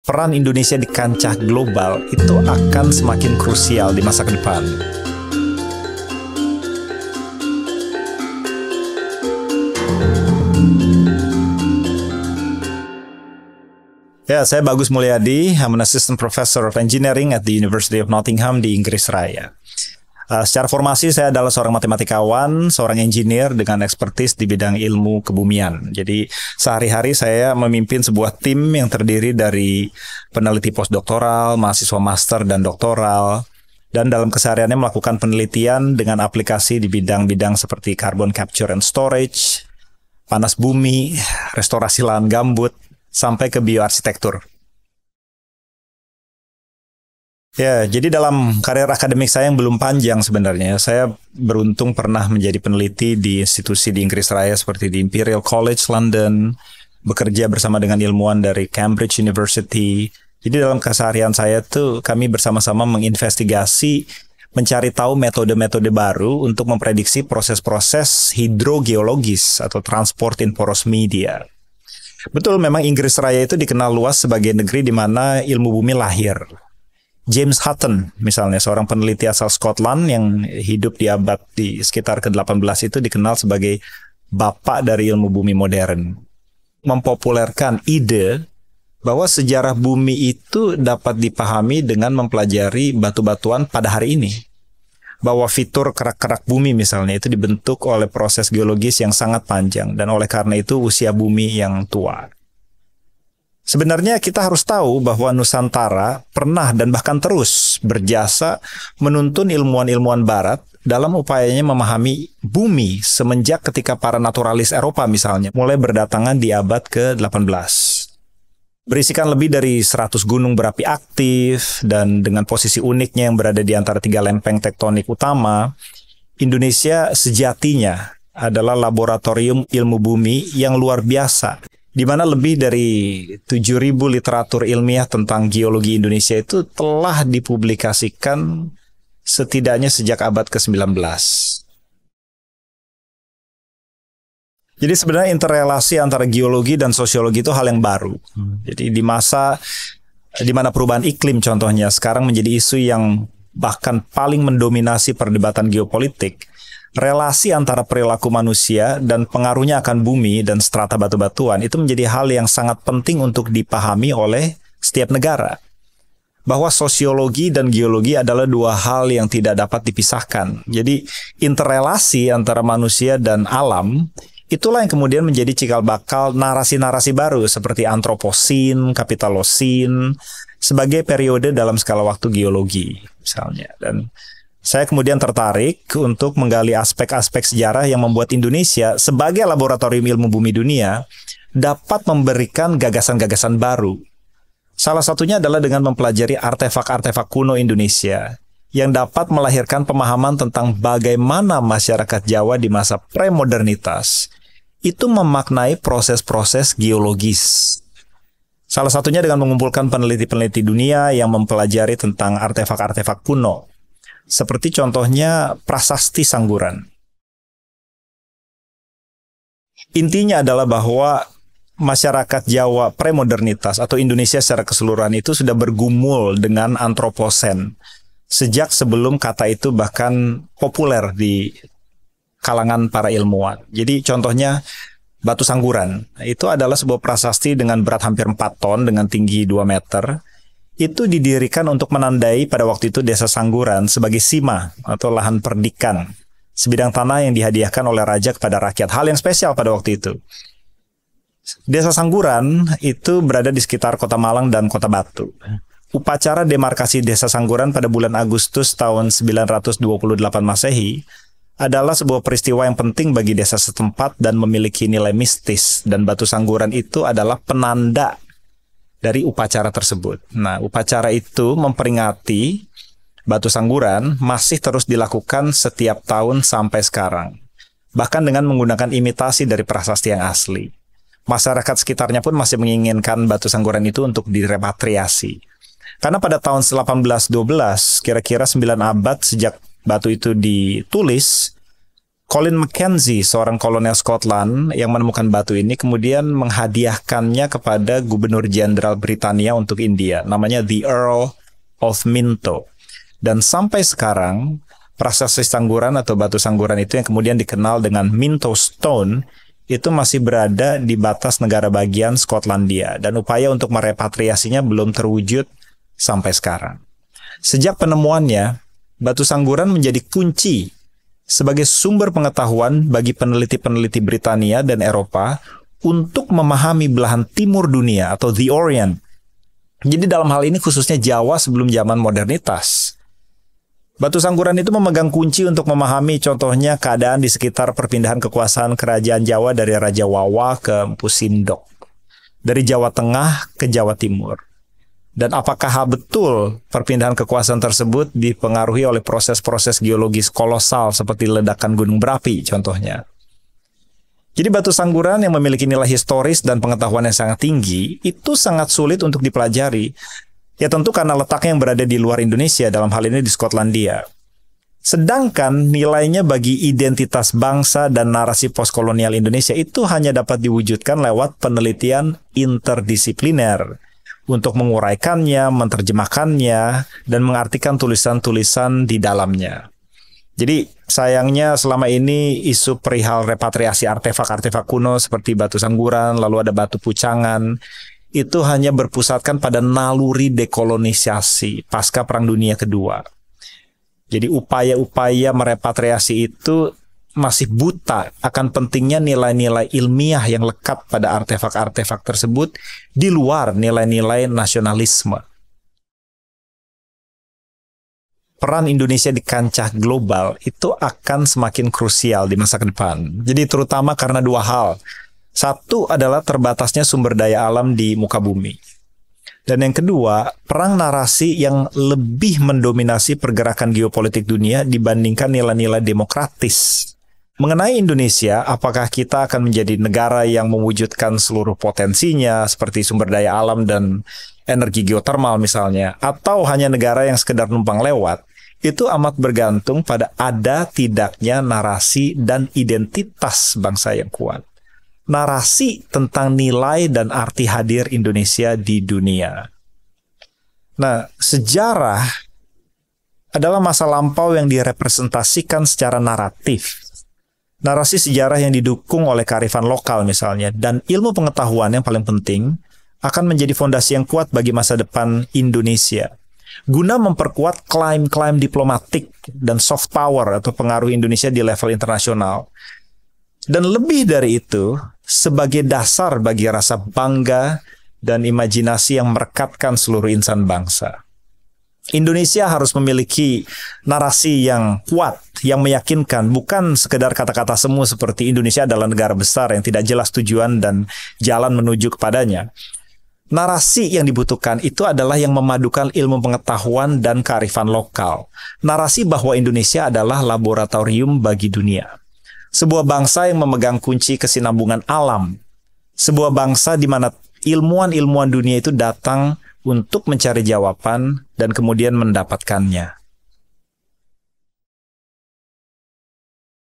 peran Indonesia di kancah global itu akan semakin krusial di masa ke depan. Ya, saya Bagus Mulyadi, I'm an Assistant Professor of Engineering at the University of Nottingham di Inggris Raya. Secara formasi saya adalah seorang matematikawan, seorang engineer dengan ekspertis di bidang ilmu kebumian. Jadi sehari-hari saya memimpin sebuah tim yang terdiri dari peneliti postdoktoral, mahasiswa master dan doktoral. Dan dalam kesehariannya melakukan penelitian dengan aplikasi di bidang-bidang seperti carbon capture and storage, panas bumi, restorasi lahan gambut, sampai ke bioarsitektur. Ya, jadi dalam karir akademik saya yang belum panjang sebenarnya, saya beruntung pernah menjadi peneliti di institusi di Inggris Raya seperti di Imperial College London, bekerja bersama dengan ilmuwan dari Cambridge University. Jadi dalam keseharian saya tuh kami bersama-sama menginvestigasi, mencari tahu metode-metode baru untuk memprediksi proses-proses hidrogeologis atau transport in porous media. Betul, memang Inggris Raya itu dikenal luas sebagai negeri di mana ilmu bumi lahir. James Hutton, misalnya, seorang peneliti asal Scotland yang hidup di abad di sekitar ke-18 itu dikenal sebagai bapak dari ilmu bumi modern. Mempopulerkan ide bahwa sejarah bumi itu dapat dipahami dengan mempelajari batu-batuan pada hari ini. Bahwa fitur kerak-kerak bumi misalnya itu dibentuk oleh proses geologis yang sangat panjang dan oleh karena itu usia bumi yang tua. Sebenarnya kita harus tahu bahwa Nusantara pernah dan bahkan terus berjasa menuntun ilmuwan-ilmuwan barat dalam upayanya memahami bumi semenjak ketika para naturalis Eropa misalnya mulai berdatangan di abad ke-18. Berisikan lebih dari 100 gunung berapi aktif dan dengan posisi uniknya yang berada di antara 3 lempeng tektonik utama, Indonesia sejatinya adalah laboratorium ilmu bumi yang luar biasa, di mana lebih dari 7.000 literatur ilmiah tentang geologi Indonesia itu telah dipublikasikan setidaknya sejak abad ke-19. Jadi sebenarnya interrelasi antara geologi dan sosiologi itu hal yang baru. Jadi di masa di mana perubahan iklim contohnya sekarang menjadi isu yang bahkan paling mendominasi perdebatan geopolitik, relasi antara perilaku manusia dan pengaruhnya akan bumi dan strata batu-batuan itu menjadi hal yang sangat penting untuk dipahami oleh setiap negara. Bahwa sosiologi dan geologi adalah dua hal yang tidak dapat dipisahkan. Jadi interrelasi antara manusia dan alam itulah yang kemudian menjadi cikal bakal narasi-narasi baru seperti antroposin, kapitalosin, sebagai periode dalam skala waktu geologi misalnya. Dan saya kemudian tertarik untuk menggali aspek-aspek sejarah yang membuat Indonesia sebagai laboratorium ilmu bumi dunia dapat memberikan gagasan-gagasan baru. Salah satunya adalah dengan mempelajari artefak-artefak kuno Indonesia yang dapat melahirkan pemahaman tentang bagaimana masyarakat Jawa di masa premodernitas itu memaknai proses-proses geologis. Salah satunya dengan mengumpulkan peneliti-peneliti dunia yang mempelajari tentang artefak-artefak kuno, seperti contohnya prasasti Sangguran. Intinya adalah bahwa masyarakat Jawa premodernitas atau Indonesia secara keseluruhan itu sudah bergumul dengan antroposen sejak sebelum kata itu bahkan populer di kalangan para ilmuwan. Jadi contohnya Batu Sangguran, itu adalah sebuah prasasti dengan berat hampir 4 ton dengan tinggi 2 meter. Itu didirikan untuk menandai pada waktu itu desa Sangguran sebagai sima atau lahan perdikan, sebidang tanah yang dihadiahkan oleh raja kepada rakyat. Hal yang spesial pada waktu itu. Desa Sangguran itu berada di sekitar Kota Malang dan Kota Batu. Upacara demarkasi Desa Sangguran pada bulan Agustus tahun 928 Masehi adalah sebuah peristiwa yang penting bagi desa setempat dan memiliki nilai mistis, dan Batu Sangguran itu adalah penanda dari upacara tersebut. Nah, upacara itu memperingati Batu Sangguran masih terus dilakukan setiap tahun sampai sekarang, bahkan dengan menggunakan imitasi dari prasasti yang asli. Masyarakat sekitarnya pun masih menginginkan Batu Sangguran itu untuk direpatriasi. Karena pada tahun 1812, kira-kira 9 abad sejak batu itu ditulis, Colin Mackenzie, seorang kolonel Scotland yang menemukan batu ini, kemudian menghadiahkannya kepada Gubernur Jenderal Britania untuk India, namanya The Earl of Minto. Dan sampai sekarang, prasasti Sangguran atau batu Sangguran itu yang kemudian dikenal dengan Minto Stone, itu masih berada di batas negara bagian Skotlandia, dan upaya untuk merepatriasinya belum terwujud sampai sekarang. Sejak penemuannya, batu Sangguran menjadi kunci sebagai sumber pengetahuan bagi peneliti-peneliti Britania dan Eropa untuk memahami belahan timur dunia atau The Orient. Jadi dalam hal ini khususnya Jawa sebelum zaman modernitas. Batu Sangguran itu memegang kunci untuk memahami contohnya keadaan di sekitar perpindahan kekuasaan kerajaan Jawa dari Raja Wawa ke Empu Sindok, dari Jawa Tengah ke Jawa Timur. Dan apakah betul perpindahan kekuasaan tersebut dipengaruhi oleh proses-proses geologis kolosal seperti ledakan gunung berapi contohnya. Jadi batu Sangguran yang memiliki nilai historis dan pengetahuan yang sangat tinggi itu sangat sulit untuk dipelajari. Ya tentu karena letaknya yang berada di luar Indonesia, dalam hal ini di Skotlandia. Sedangkan nilainya bagi identitas bangsa dan narasi postkolonial Indonesia itu hanya dapat diwujudkan lewat penelitian interdisipliner untuk menguraikannya, menerjemahkannya, dan mengartikan tulisan-tulisan di dalamnya. Jadi sayangnya selama ini isu perihal repatriasi artefak-artefak kuno seperti batu Sangguran, lalu ada batu Pucangan, itu hanya berpusatkan pada naluri dekolonisasi pasca Perang Dunia Kedua. Jadi upaya-upaya merepatriasi itu masih buta akan pentingnya nilai-nilai ilmiah yang lekat pada artefak-artefak tersebut di luar nilai-nilai nasionalisme. Peran Indonesia di kancah global itu akan semakin krusial di masa ke depan. Jadi terutama karena dua hal. Satu adalah terbatasnya sumber daya alam di muka bumi. Dan yang kedua, perang narasi yang lebih mendominasi pergerakan geopolitik dunia dibandingkan nilai-nilai demokratis. Mengenai Indonesia, apakah kita akan menjadi negara yang mewujudkan seluruh potensinya seperti sumber daya alam dan energi geotermal misalnya, atau hanya negara yang sekedar numpang lewat, itu amat bergantung pada ada tidaknya narasi dan identitas bangsa yang kuat. Narasi tentang nilai dan arti hadir Indonesia di dunia. Nah, sejarah adalah masa lampau yang direpresentasikan secara naratif. Narasi sejarah yang didukung oleh kearifan lokal misalnya, dan ilmu pengetahuan yang paling penting akan menjadi fondasi yang kuat bagi masa depan Indonesia. Guna memperkuat klaim-klaim diplomatik dan soft power atau pengaruh Indonesia di level internasional. Dan lebih dari itu, sebagai dasar bagi rasa bangga dan imajinasi yang merekatkan seluruh insan bangsa. Indonesia harus memiliki narasi yang kuat, yang meyakinkan, bukan sekedar kata-kata semu seperti Indonesia adalah negara besar yang tidak jelas tujuan dan jalan menuju kepadanya. Narasi yang dibutuhkan itu adalah yang memadukan ilmu pengetahuan dan kearifan lokal. Narasi bahwa Indonesia adalah laboratorium bagi dunia. Sebuah bangsa yang memegang kunci kesinambungan alam. Sebuah bangsa di mana ilmuwan-ilmuwan dunia itu datang untuk mencari jawaban dan kemudian mendapatkannya.